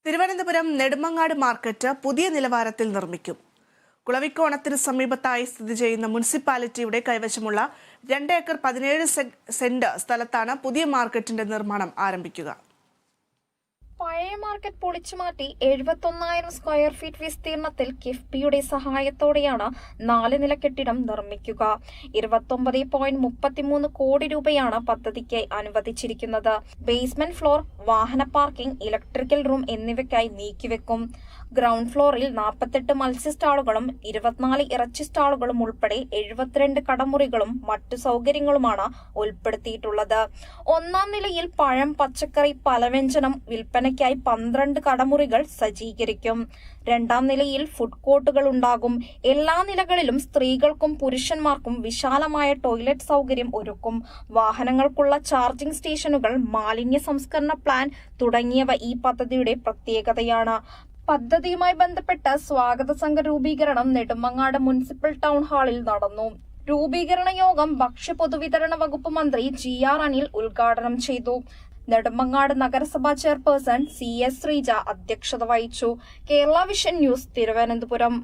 Thiruvananthapuram Nedumangad market പുതിയ നിലവാരത്തിൽ നിർമ്മിക്കും. കുളവിക്കോണത്തിന് സമീപത്തായി സ്ഥിതി ചെയ്യുന്ന മുനിസിപ്പാലിറ്റിയുടെ കൈവശമുള്ള 2 ഏക്കർ 17 സെന്റ് സ്ഥലത്താണ് പുതിയ മാർക്കറ്റിന്റെ നിർമ്മാണം ആരംഭിക്കുക. പഴയ മാർക്കറ്റ് പൊളിച്ചുമാറ്റി 71,000 സ്ക്വയർ ഫീറ്റ് വിസ്തീർണത്തിൽ കിഫ്ബിയുടെ സഹായത്തോടെയാണ് 4 നില കെട്ടിടം നിർമ്മിക്കുക. 29.33 കോടി രൂപയാണ് പദ്ധതിക്കായി അനുവദിച്ചിരിക്കുന്നത്. ബേസ്മെന്റ് ഫ്ലോർ, വാഹന പാർക്കിംഗ്, ഇലക്ട്രിക്കൽ റൂം എന്നിവയ്ക്കായി നീക്കിവെക്കും. ഗ്രൗണ്ട് ഫ്ലോറിൽ 48 മത്സ്യ സ്റ്റാളുകളും 24 ഇറച്ചി സ്റ്റാളുകളും ഉൾപ്പെടെ 72 കടമുറികളും മറ്റു സൗകര്യങ്ങളുമാണ് ഉൾപ്പെടുത്തിയിട്ടുള്ളത്. 1-ാം നിലയിൽ പഴം, പച്ചക്കറി, പലവ്യഞ്ജനം വിൽപ്പനയ്ക്കായി 12 കടമുറികൾ സജ്ജീകരിക്കും. 2-ാം നിലയിൽ ഫുഡ് കോർട്ടുകൾ ഉണ്ടാകും. എല്ലാ നിലകളിലും സ്ത്രീകൾക്കും പുരുഷന്മാർക്കും വിശാലമായ ടോയ്ലറ്റ് സൗകര്യം ഒരുക്കും. വാഹനങ്ങൾക്കുള്ള ചാർജിംഗ് സ്റ്റേഷനുകൾ, മാലിന്യ സംസ്കരണ പ്ലാന്റ് തുടങ്ങിയവ ഈ പദ്ധതിയുടെ പ്രത്യേകതയാണ്. പദ്ധതിയുമായി ബന്ധപ്പെട്ട സ്വാഗത സംഘ രൂപീകരണം നെടുമങ്ങാട് മുനിസിപ്പൽ ടൗൺ ഹാളിൽ നടന്നു. രൂപീകരണ യോഗം ഭക്ഷ്യ പൊതുവിതരണ വകുപ്പ് മന്ത്രി GR അനിൽ ഉദ്ഘാടനം ചെയ്തു. നെടുമങ്ങാട് നഗരസഭാ ചെയർപേഴ്സൺ CS ശ്രീജ അധ്യക്ഷത വഹിച്ചു. Kerala vision news, Thiruvananthapuram.